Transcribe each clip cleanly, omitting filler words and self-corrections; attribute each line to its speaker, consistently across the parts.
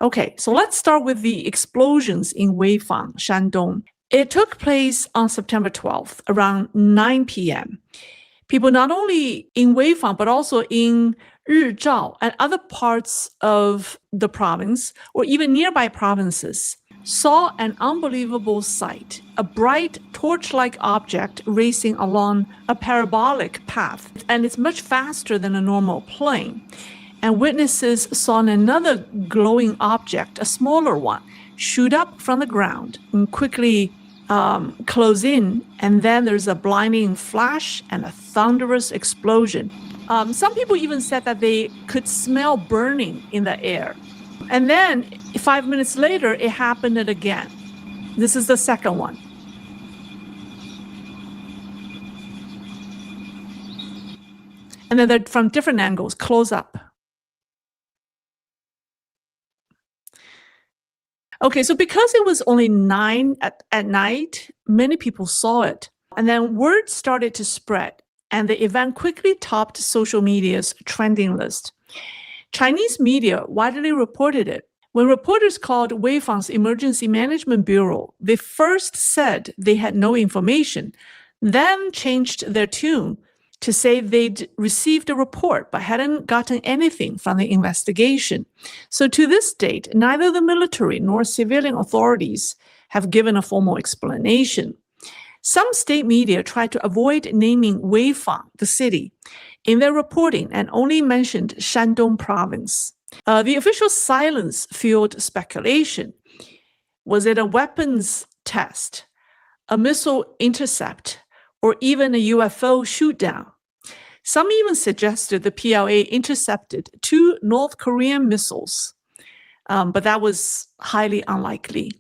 Speaker 1: Okay, so let's start with the explosions in Weifang, Shandong. It took place on September 12th, around 9 p.m. People not only in Weifang, but also in Rizhao and other parts of the province, or even nearby provinces, saw an unbelievable sight, a bright torch-like object racing along a parabolic path, and it's much faster than a normal plane. And witnesses saw another glowing object, a smaller one, shoot up from the ground and quickly close in, and then there's a blinding flash and a thunderous explosion. Some people even said that they could smell burning in the air. And then 5 minutes later, it happened again. This is the second one. And then they're from different angles, close up. Okay, so because it was only 9 at night, many people saw it. And then word started to spread, and the event quickly topped social media's trending list. Chinese media widely reported it. When reporters called Weifang's Emergency Management Bureau, they first said they had no information, then changed their tune to say they'd received a report but hadn't gotten anything from the investigation. So to this date, neither the military nor civilian authorities have given a formal explanation. Some state media tried to avoid naming Weifang, the city, in their reporting and only mentioned Shandong province. The official silence fueled speculation. Was it a weapons test, a missile intercept, or even a UFO shootdown? Some even suggested the PLA intercepted 2 North Korean missiles, but that was highly unlikely.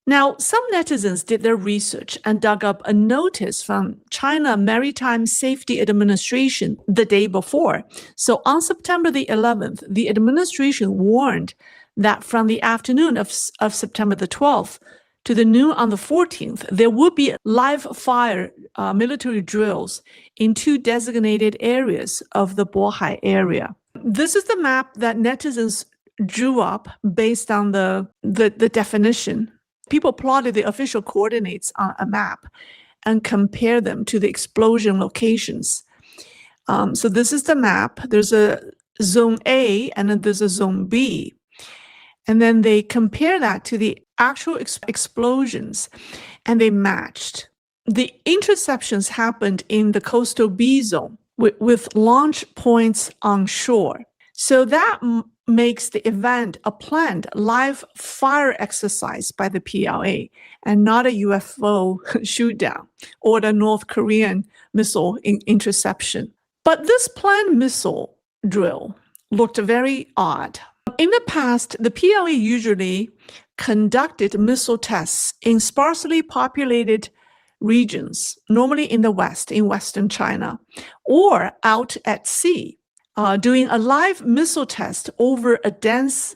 Speaker 1: Now, some netizens did their research and dug up a notice from China Maritime Safety Administration the day before. So on September the 11th, the administration warned that from the afternoon of September the 12th to the noon on the 14th, there would be live fire military drills in 2 designated areas of the Bohai area. This is the map that netizens drew up based on the definition. People plotted the official coordinates on a map and compared them to the explosion locations. So this is the map. There's a zone A and then there's a zone B. And then they compare that to the actual explosions, and they matched. The interceptions happened in the coastal B zone with launch points on shore. So that makes the event a planned live fire exercise by the PLA and not a UFO shootdown or the North Korean missile interception. But this planned missile drill looked very odd. In the past, the PLA usually conducted missile tests in sparsely populated regions, normally in the West, in Western China, or out at sea. Doing a live missile test over a dense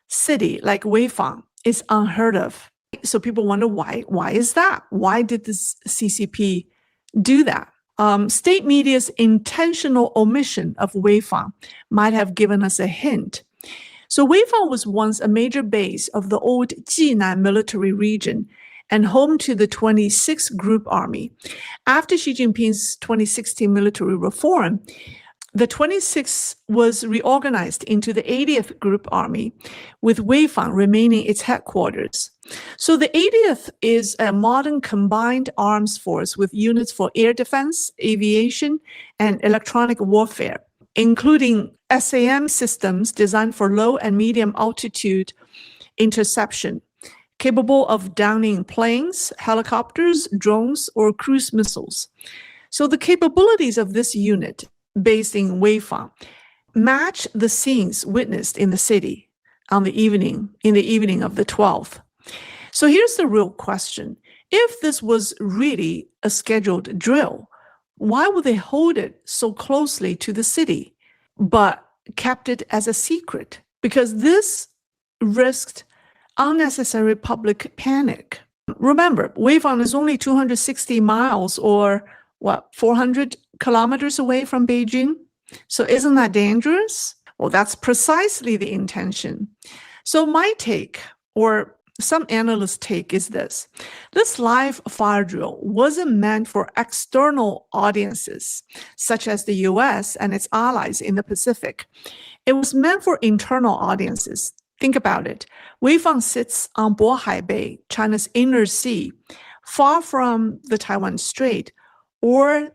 Speaker 1: city like Weifang is unheard of. So people wonder why is that? Why did this CCP do that? State media's intentional omission of Weifang might have given us a hint. So Weifang was once a major base of the old Jinan military region and home to the 26th Group Army. After Xi Jinping's 2016 military reform, the 26th was reorganized into the 80th Group Army, with Weifang remaining its headquarters. So the 80th is a modern combined arms force with units for air defense, aviation, and electronic warfare, including SAM systems designed for low and medium altitude interception, capable of downing planes, helicopters, drones, or cruise missiles. So the capabilities of this unit, based in Weifang, match the scenes witnessed in the city in the evening of the 12th. So here's the real question. If this was really a scheduled drill, why would they hold it so closely to the city, but kept it as a secret? Because this risked unnecessary public panic. Remember, Weifang is only 260 miles or 400 kilometers away from Beijing. So isn't that dangerous? Well, that's precisely the intention. So my take, or some analysts' take, is this. This live fire drill wasn't meant for external audiences, such as the U.S. and its allies in the Pacific. It was meant for internal audiences. Think about it. Weifang sits on Bohai Bay, China's inner sea, far from the Taiwan Strait or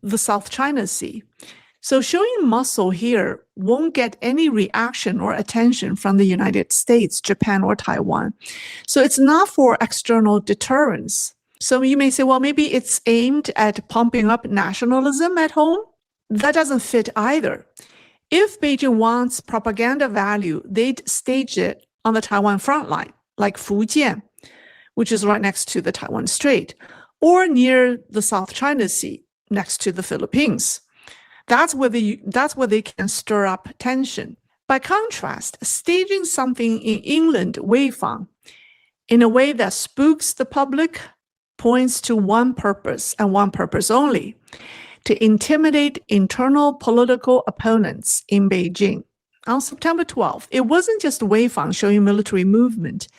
Speaker 1: the South China Sea. So showing muscle here won't get any reaction or attention from the United States, Japan, or Taiwan. So it's not for external deterrence. So you may say, well, maybe it's aimed at pumping up nationalism at home. That doesn't fit either. If Beijing wants propaganda value, they'd stage it on the Taiwan front line, like Fujian, which is right next to the Taiwan Strait, or near the South China Sea, next to the Philippines. That's where they can stir up tension. By contrast, staging something in England, Weifang, in a way that spooks the public, points to one purpose and one purpose only: to intimidate internal political opponents in Beijing. On September 12th, it wasn't just Weifang showing military movement.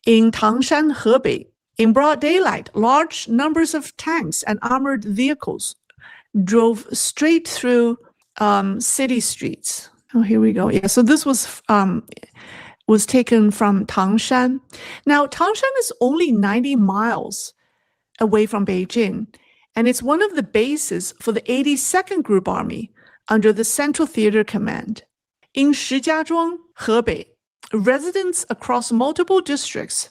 Speaker 1: In Tangshan, Hebei, in broad daylight, large numbers of tanks and armored vehicles drove straight through city streets. Oh, here we go. Yeah, so this was taken from Tangshan. Now, Tangshan is only 90 miles away from Beijing, and it's one of the bases for the 82nd Group Army under the Central Theater Command. In Shijiazhuang, Hebei, residents across multiple districts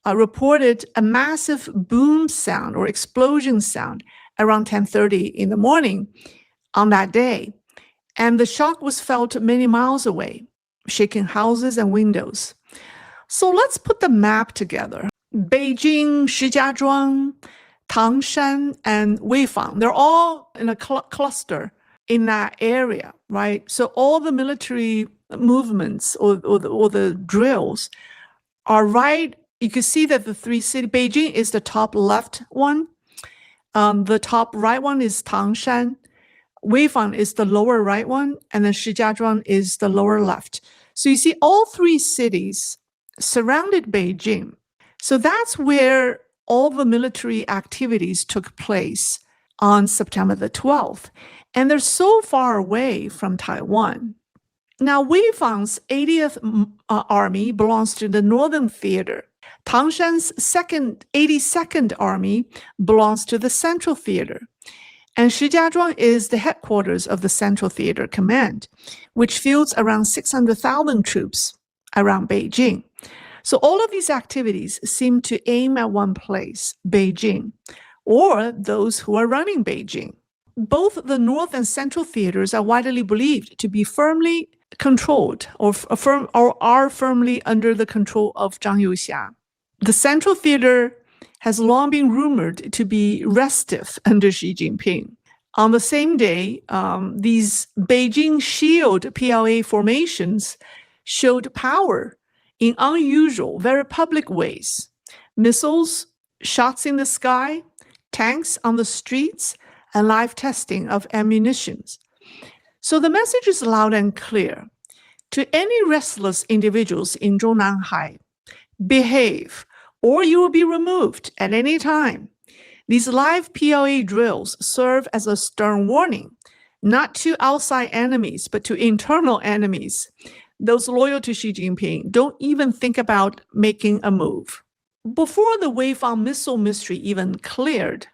Speaker 1: reported a massive boom sound or explosion sound around 10:30 in the morning on that day. And the shock was felt many miles away, shaking houses and windows. So let's put the map together. Beijing, Shijiazhuang, Tangshan, and Weifang, they're all in a cluster in that area, right? So all the military movements or the drills are right. You can see that the three cities, Beijing is the top left one. The top right one is Tangshan. Weifang is the lower right one, and then Shijiazhuang is the lower left. So you see all three cities surrounded Beijing. So that's where all the military activities took place on September the 12th. And they're so far away from Taiwan. Now, Weifang's 80th Army belongs to the Northern Theater. Tangshan's 82nd Army belongs to the Central Theater. And Shijiazhuang is the headquarters of the Central Theater Command, which fields around 600,000 troops around Beijing. So all of these activities seem to aim at one place, Beijing, or those who are running Beijing. Both the North and Central theaters are widely believed to be firmly controlled or are firmly under the control of Zhang Youxia. The Central Theater has long been rumored to be restive under Xi Jinping. On the same day, these Beijing Shield PLA formations showed power in unusual, very public ways. Missiles, shots in the sky, tanks on the streets, and live testing of ammunition. So the message is loud and clear. To any restless individuals in Zhongnanhai, behave, or you will be removed at any time. These live PLA drills serve as a stern warning, not to outside enemies, but to internal enemies. Those loyal to Xi Jinping, don't even think about making a move. Before the Weifang missile mystery even cleared,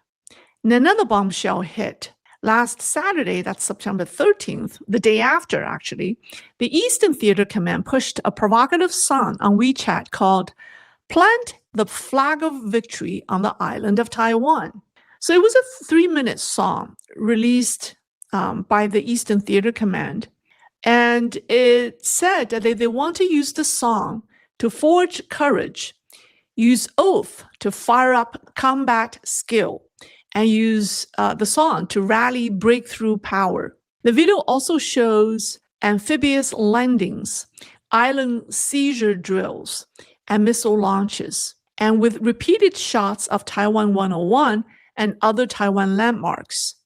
Speaker 1: another bombshell hit. Last Saturday, that's September 13th, the day after, actually, the Eastern Theater Command pushed a provocative song on WeChat called Plant the Flag of Victory on the Island of Taiwan. So it was a 3-minute song released by the Eastern Theater Command. And it said that they want to use the song to forge courage, use oath to fire up combat skill, and use the song to rally breakthrough power. The video also shows amphibious landings, island seizure drills, and missile launches, and with repeated shots of Taiwan 101 and other Taiwan landmarks.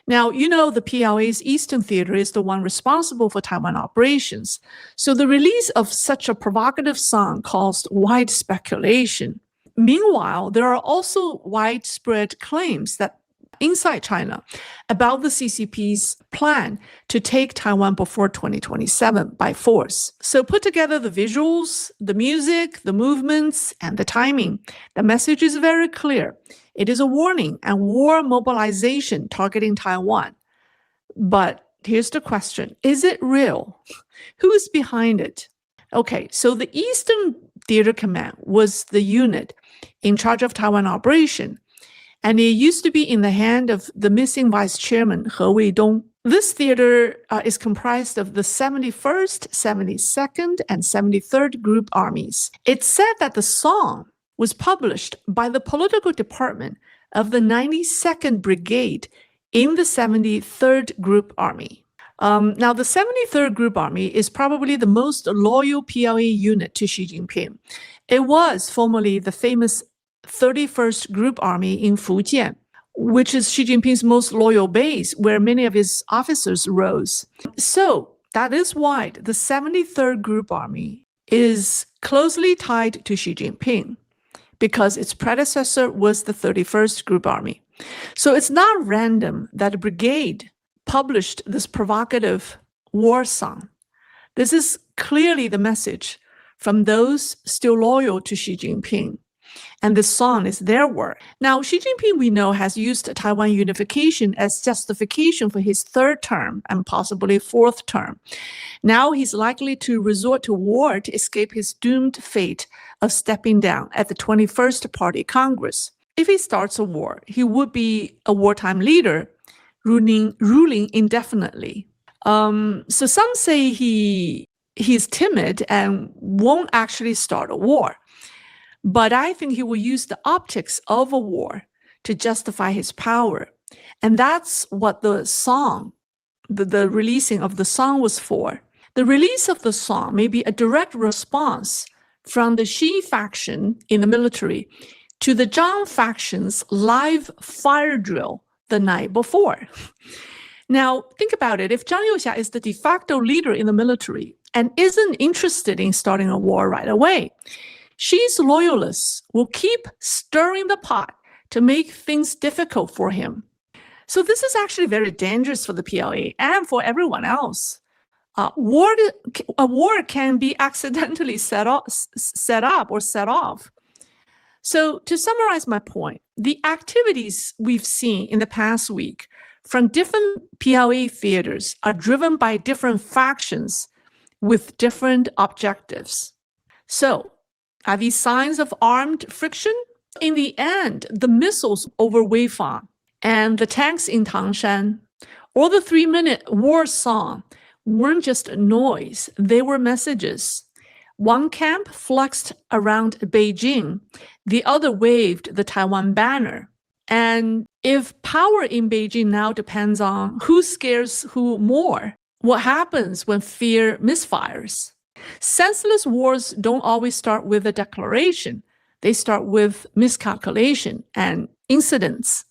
Speaker 1: Now, the PLA's Eastern Theater is the one responsible for Taiwan operations. So the release of such a provocative song caused wide speculation. Meanwhile, there are also widespread claims that inside China about the CCP's plan to take Taiwan before 2027 by force. So put together the visuals, the music, the movements, and the timing. The message is very clear. It is a warning and war mobilization targeting Taiwan. But here's the question. Is it real? Who is behind it? Okay, so the Eastern Theater Command was the unit in charge of Taiwan operation, and it used to be in the hand of the missing vice chairman, He Weidong. This theater is comprised of the 71st, 72nd, and 73rd Group Armies. It's said that the song was published by the political department of the 92nd Brigade in the 73rd Group Army. Now, the 73rd Group Army is probably the most loyal PLA unit to Xi Jinping. It was formerly the famous 31st Group Army in Fujian, which is Xi Jinping's most loyal base, where many of his officers rose. So that is why the 73rd Group Army is closely tied to Xi Jinping, because its predecessor was the 31st Group Army. So it's not random that a brigade published this provocative war song. This is clearly the message from those still loyal to Xi Jinping. And this song is their word. Now, Xi Jinping, we know, has used Taiwan unification as justification for his third term and possibly fourth term. Now he's likely to resort to war to escape his doomed fate of stepping down at the 21st Party Congress. If he starts a war, he would be a wartime leader, ruling indefinitely. So some say he's timid and won't actually start a war. But I think he will use the optics of a war to justify his power. And that's what the song, the releasing of the song was for. The release of the song may be a direct response from the Xi faction in the military to the Zhang faction's live fire drill the night before. Now, think about it. If Zhang Youxia is the de facto leader in the military and isn't interested in starting a war right away, Xi's loyalists will keep stirring the pot to make things difficult for him. So this is actually very dangerous for the PLA and for everyone else. A war can be accidentally set up or set off. So to summarize my point, the activities we've seen in the past week from different PLA theaters are driven by different factions with different objectives. So, are these signs of armed friction? In the end, the missiles over Weifang and the tanks in Tangshan or the 3-minute war song weren't just noise, they were messages. One camp flexed around Beijing, the other waved the Taiwan banner. And if power in Beijing now depends on who scares who more, what happens when fear misfires? Senseless wars don't always start with a declaration. They start with miscalculation and incidents.